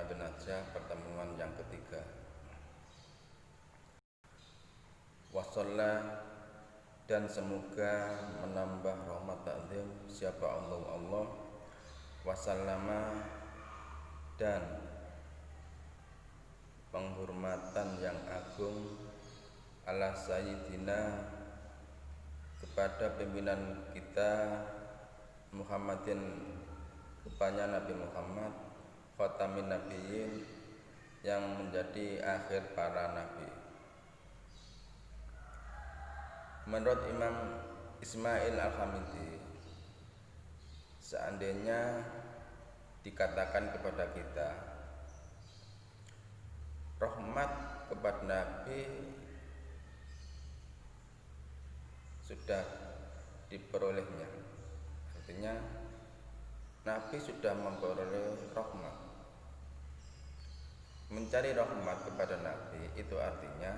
Ramadan aja pertemuan yang ketiga. Wassallam dan semoga menambah rahmat takzim siapa Allah wasallama dan penghormatan yang agung ala sayyidina kepada pimpinan kita Muhammadin, rupanya Nabi Muhammad khatamin nabiyyin yang menjadi akhir para nabi. Menurut Imam Ismail Al-Hamidi, seandainya dikatakan kepada kita rahmat kepada Nabi sudah diperolehnya, artinya Nabi sudah memperoleh rahmat. Mencari rahmat kepada Nabi itu artinya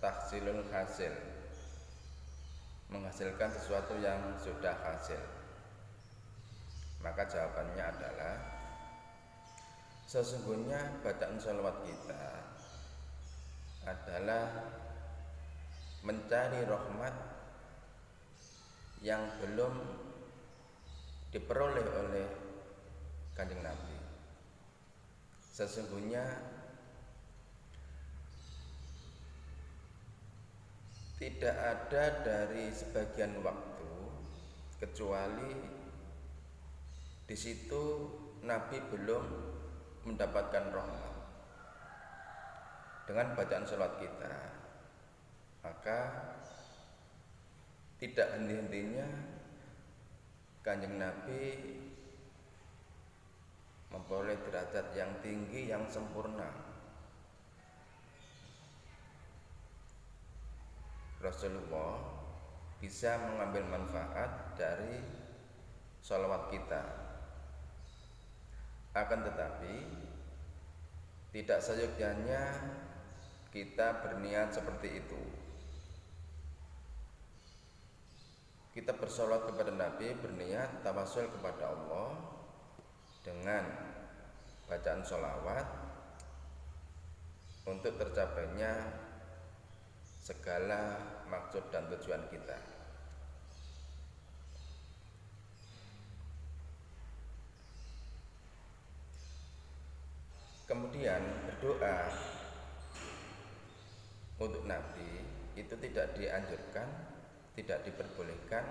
tahsilul hasil, menghasilkan sesuatu yang sudah hasil. Maka jawabannya adalah sesungguhnya bacaan sholawat kita adalah mencari rahmat yang belum diperoleh oleh Kanjeng Nabi. Sesungguhnya tidak ada dari sebagian waktu kecuali di situ Nabi belum mendapatkan rahmat. Dengan bacaan sholawat kita, maka tidak henti-hentinya Kanjeng Nabi memperoleh derajat yang tinggi, yang sempurna. Rasulullah bisa mengambil manfaat dari sholawat kita. Akan tetapi tidak seyogyanya kita berniat seperti itu. Kita bersolawat kepada Nabi, berniat tawasul kepada Allah dengan bacaan sholawat untuk tercapainya segala maksud dan tujuan kita. Kemudian berdoa untuk Nabi itu tidak dianjurkan, tidak diperbolehkan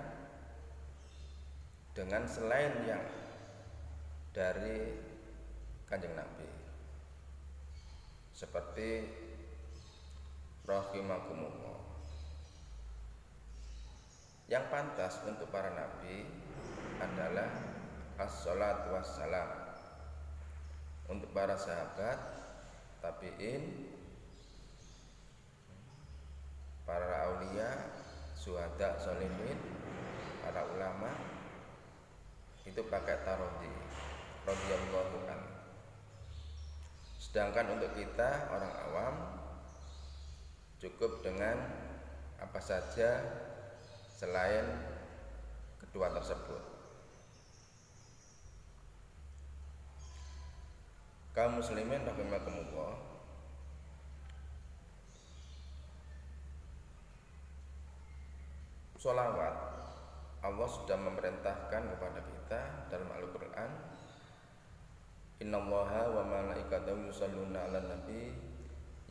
dengan selain yang dari Kanjeng Nabi, seperti rahimakumullah. Yang pantas untuk para nabi adalah as-salatu wassalam. Untuk para sahabat, tabi'in, para aulia, syuhada, sholihin, para ulama itu pakai tarodhi, radhiyallahu anhu. Sedangkan untuk kita orang awam cukup dengan apa saja selain kedua tersebut. Kaum muslimin rahimakumullah, sholawat Allah sudah memerintahkan kepada kita dalam Al-Quran, innallaha wa malaikatahu yusholluna ala nabi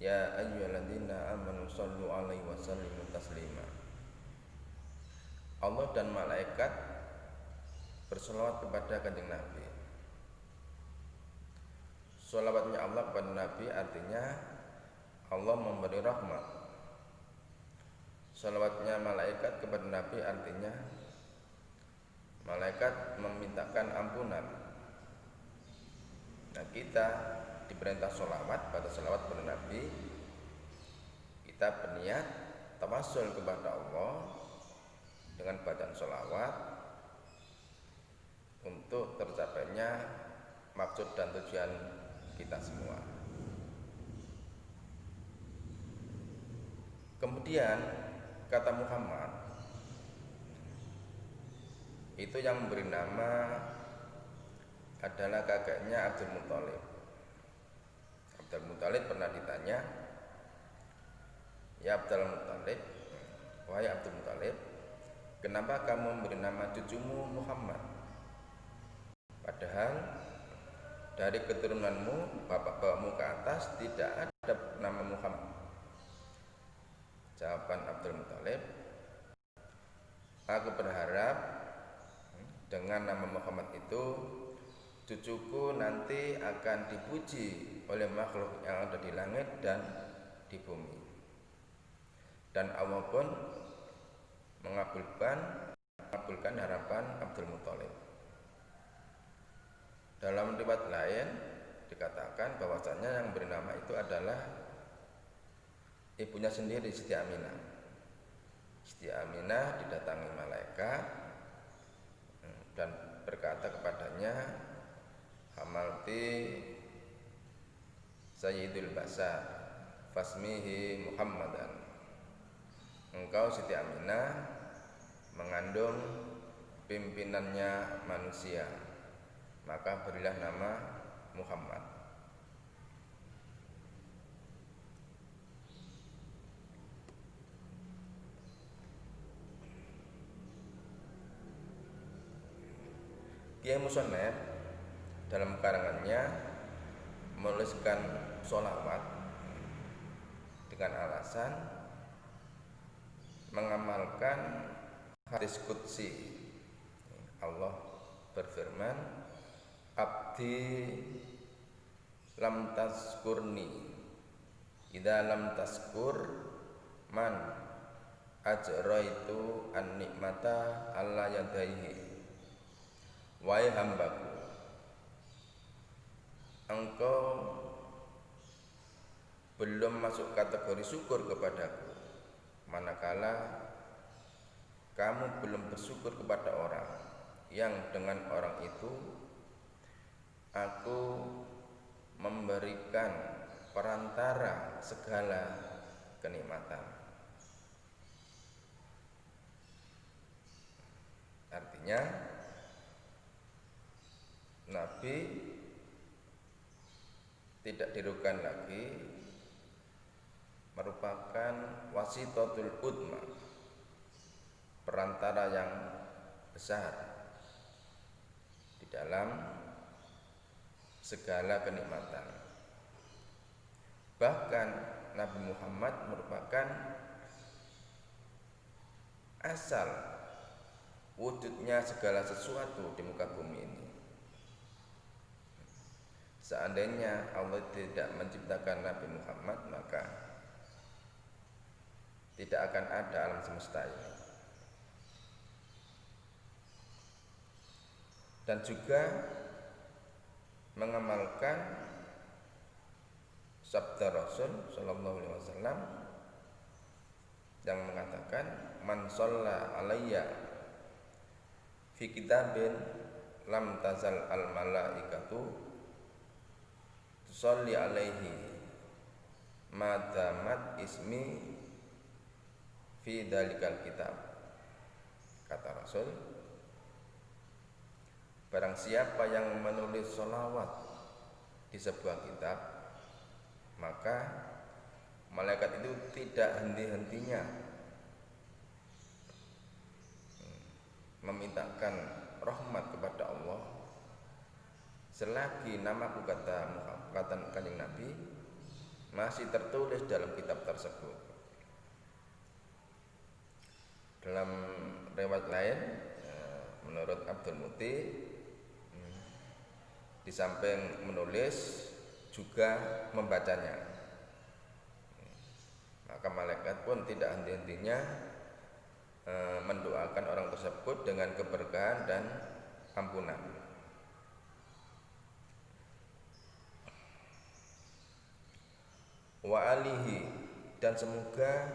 ya ayyuhalladzina amanu shollu alaihi wa sallimu taslima. Allah dan malaikat bersolawat kepada Kanjeng Nabi. Sholawatnya Allah kepada Nabi artinya Allah memberi rahmat. Sholawatnya malaikat kepada Nabi artinya malaikat memintakan ampunan. Nah, kita diperintah sholawat pada sholawat kepada Nabi. Kita berniat tawasul kepada Allah dengan bacaan sholawat untuk tercapainya maksud dan tujuan kita semua. Kemudian kata Muhammad itu yang memberi nama adalah kakeknya Abdul Muthalib. Muthalib pernah ditanya, "Ya Abdul Muthalib, wahai Abdul Muthalib, kenapa kamu memberi nama cucumu Muhammad? Padahal dari keturunanmu, bapak-bapakmu ke atas tidak ada nama Muhammad." Jawaban Abdul Muthalib, "Aku berharap dengan nama Muhammad itu cucuku nanti akan dipuji oleh makhluk yang ada di langit dan di bumi. Dan Allah pun mengabulkan harapan Abdul Muthalib." Dalam riwayat lain dikatakan bahwasanya yang beri nama itu adalah ibunya sendiri, Siti Aminah. Siti Aminah didatangi malaikat dan berkata kepadanya, "Hamalti Sayyidul Basar fasmihi Muhammadan." Engkau Siti Aminah mengandung pimpinannya manusia, maka berilah nama Muhammad. Kiai Musonef dalam karangannya menuliskan sholawat dengan alasan mengamalkan hadis qudsi. Allah berfirman, "Abdi lam taskurni idza lam taskur man ajraitu an-nikmata alla yadaihi." Wahai hambaku, engkau belum masuk kategori syukur kepadaku manakala kamu belum bersyukur kepada orang yang dengan orang itu aku memberikan perantara segala kenikmatan. Artinya Nabi tidak dirukan lagi merupakan wasitatul udma, perantara yang besar di dalam segala kenikmatan. Bahkan Nabi Muhammad merupakan asal wujudnya segala sesuatu di muka bumi ini. Seandainya Allah tidak menciptakan Nabi Muhammad, maka tidak akan ada alam semesta ini. Dan juga mengamalkan sabda Rasul sallallahu alaihi wasallam yang mengatakan, "Man shalla alayya fi kitabin lam tazal al malaikatu tusalli alaihi madamat ismi fi dalikal kitab." Kata Rasul, barang siapa yang menulis sholawat di sebuah kitab, maka malaikat itu tidak henti-hentinya memintakan rahmat kepada Allah selagi namaku, kata Kanjeng Nabi, masih tertulis dalam kitab tersebut. Dalam riwayat lain, menurut Abdul Muti, di samping menulis juga membacanya, maka malaikat pun tidak henti-hentinya mendoakan orang tersebut dengan keberkahan dan ampunan. Wa alihi, dan semoga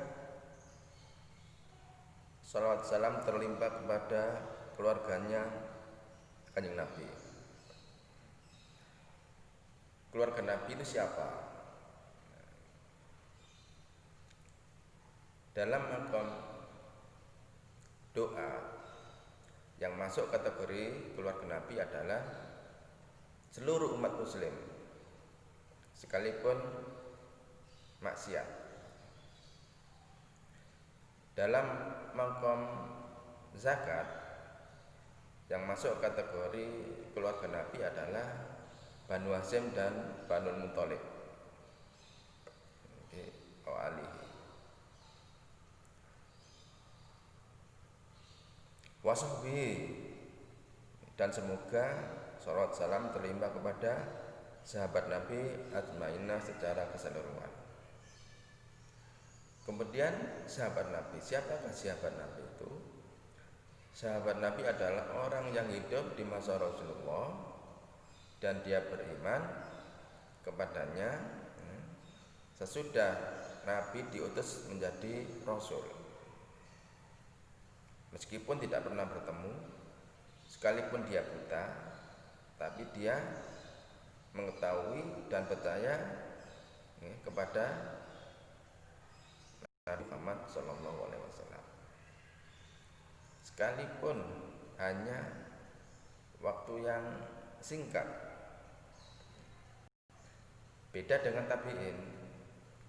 salawat salam terlimpah kepada keluarganya Kanjeng Nabi. Keluarga Nabi itu siapa? Dalam makom doa yang masuk kategori keluarga Nabi adalah seluruh umat muslim, sekalipun maksiat. Dalam makom zakat yang masuk kategori keluarga Nabi adalah Banu Hasyim dan Banu Muthalib. Alihi. Wasahbihi, dan semoga salawat salam terlimpah kepada sahabat Nabi ajmainah secara keseluruhan. Kemudian sahabat Nabi, siapakah sahabat Nabi itu? Sahabat Nabi adalah orang yang hidup di masa Rasulullah dan dia beriman kepadanya sesudah Nabi diutus menjadi Rasul. Meskipun tidak pernah bertemu, sekalipun dia buta, tapi dia mengetahui dan percaya kepada Nabi Muhammad SAW. Sekalipun hanya waktu yang singkat. Beda dengan tabi'in.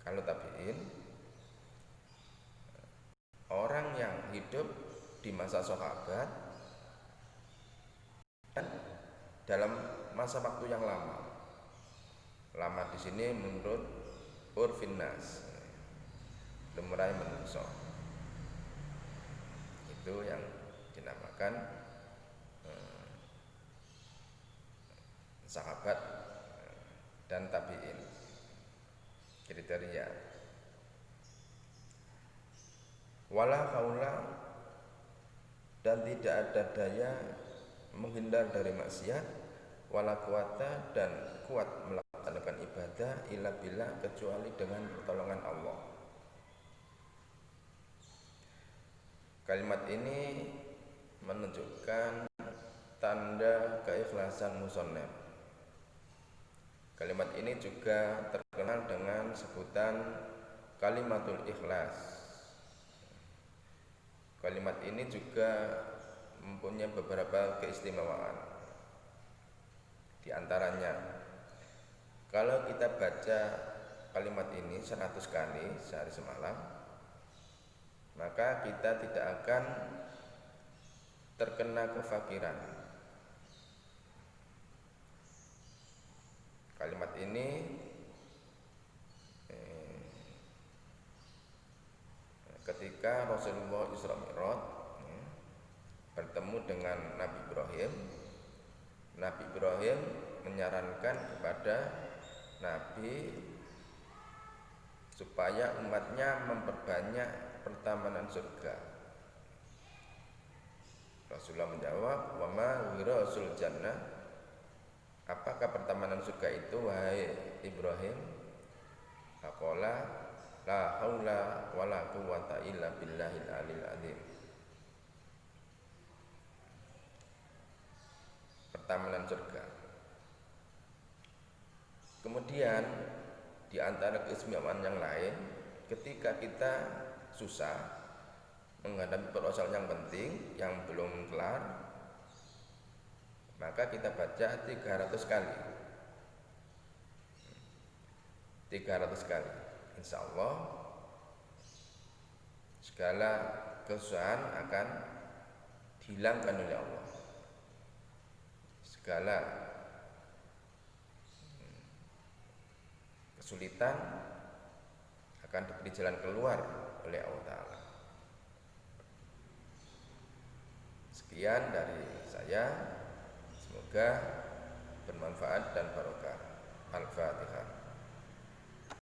Kalau tabi'in, orang yang hidup di masa sahabat dan dalam masa waktu yang lama. Lama di sini menurut urfin nas, lumrahé manungsa. Itu yang dinamakan sahabat dan tabi'in. Kriteria wala haula, dan tidak ada daya menghindar dari maksiat, wala quwata, dan kuat melaksanakan ibadah illa billah, kecuali dengan pertolongan Allah. Kalimat ini menunjukkan tanda keikhlasan musannaf. Kalimat ini juga terkenal dengan sebutan kalimatul ikhlas. Kalimat ini juga mempunyai beberapa keistimewaan. Di antaranya, kalau kita baca kalimat ini 100 kali sehari semalam, maka kita tidak akan terkena kefakiran. Kalimat ini ketika Rasulullah Isra Mi'raj bertemu dengan Nabi Ibrahim, Nabi Ibrahim menyarankan kepada Nabi supaya umatnya memperbanyak pertamanan surga. Rasulullah menjawab, "Wa ma wirasul jannah?" Apakah pertamanan surga itu, wahai Ibrahim? Faqala, la haula wala quwwata illa billahil alil azim. Pertamanan surga. Kemudian di antara keistimewaan yang lain, ketika kita susah menghadapi persoalan yang penting yang belum kelar, maka kita baca 300 kali. 300 kali. Insya Allah segala kesusahan akan dihilangkan oleh Allah. Segala kesulitan akan diberi jalan keluar oleh Allah Ta'ala. Sekian dari saya, semoga bermanfaat dan barokah. Al-Fatihah.